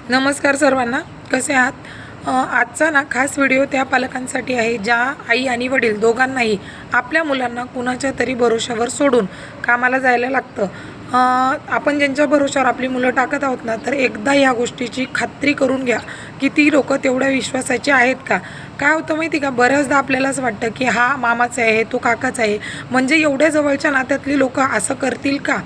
नमस्कार सर्वांना, कसे आहात? आजचा ना खास व्हिडिओ त्या पालकांसाठी आहे ज्या आई आणि वडील दोघांनाही आपल्या मुलांना कुणाच्या तरी भरोशावर सोडून कामाला जायला लागतं. आपण ज्यांच्या भरोशावर आपली मुलं टाकत आहोत ना, तर एकदा ह्या गोष्टीची खात्री करून घ्या की ती लोकं तेवढ्या विश्वासाची आहेत का. काय होतं माहिती का, बऱ्याचदा आपल्याला असं वाटतं की हा मामाचा आहे, तो काकाचा आहे, म्हणजे एवढ्या जवळच्या नात्यातली लोकं असं करतील का.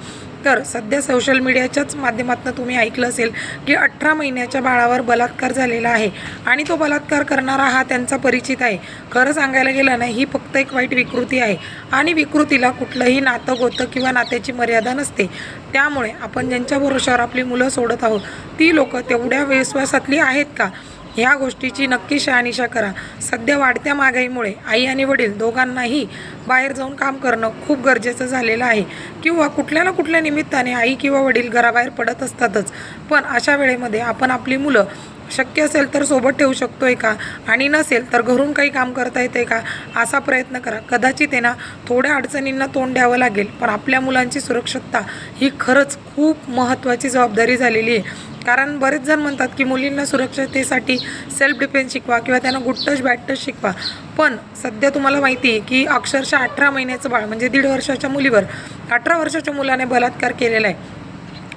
तर सध्या सोशल मीडियाच्याच माध्यमातून तुम्ही ऐकलं असेल की 18 महिन्याच्या बाळावर बलात्कार झालेला आहे आणि तो बलात्कार करणारा हा त्यांचा परिचित आहे. खरं सांगायला गेलं ना, ही फक्त एक वाईट विकृती आहे आणि विकृतीला कुठलंही नातं गोतं किंवा नात्याची मर्यादा नसते. त्यामुळे आपण ज्यांच्या भरोशावर आपली मुलं सोडत आहोत ती लोकं तेवढ्या विश्वासातली आहेत का, ह्या गोष्टीची नक्की शहानिशा करा. सध्या वाढत्या महागाईमुळे आई आणि वडील दोघांनाही बाहेर जाऊन काम करणं खूप गरजेचं झालेलं आहे किंवा कुठल्या ना कुठल्या निमित्ताने आई किंवा वडील घराबाहेर पडत असतातच. पण अशा वेळेमध्ये आपण आपली मुलं शक्य असेल तर सोबत ठेवू शकतोय का, आणि नसेल तर घरून काही काम करता येते का, असा प्रयत्न करा. कदाचित आहे ना, थोड्या अडचणींना तोंड द्यावं लागेल, पण आपल्या मुलांची सुरक्षितता ही खरंच खूप महत्त्वाची जबाबदारी झालेली आहे. कारण बरेच जण म्हणतात की मुलींना सुरक्षिततेसाठी सेल्फ डिफेन्स शिकवा किंवा त्यांना गुड टच बॅड टच शिकवा. पण सध्या तुम्हाला माहिती आहे की अक्षरशः 18 महिन्याचं बाळ म्हणजे 1.5 वर्षाच्या मुलीवर 18 वर्षाच्या मुलाने बलात्कार केलेला आहे.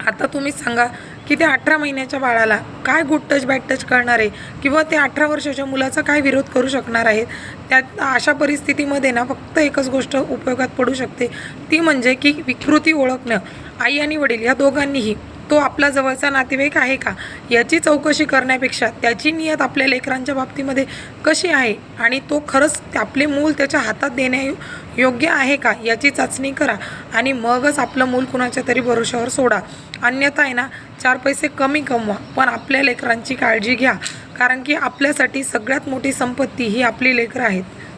आता तुम्हीच सांगा की त्या 18 महिन्याच्या बाळाला काय गुड टच बॅड टच करणार आहे किंवा त्या 18 वर्षाच्या मुलाचा काय विरोध करू शकणार आहेत. त्यात अशा परिस्थितीमध्ये ना फक्त एकच गोष्ट उपयोगात पडू शकते, ती म्हणजे की विकृती ओळखणं. आई आणि वडील या दोघांनीही तो आपला जवळचा नातेवाईक आहे का याची चौकशी करण्यापेक्षा त्याची नियत आपल्या लेकरांच्या बाबतीमध्ये कशी आहे आणि तो खरंच आपले मूल त्याच्या हातात देण्यायोग्य आहे का याची चाचणी करा आणि मगच आपलं मूल कुणाच्या तरी भरोशावर सोडा. अन्यथा आहे ना, 4 पैसे कमी कमवा पण आपल्या लेकरांची काळजी घ्या, कारण की आपल्यासाठी सगळ्यात मोठी संपत्ती ही आपली लेकरं आहेत.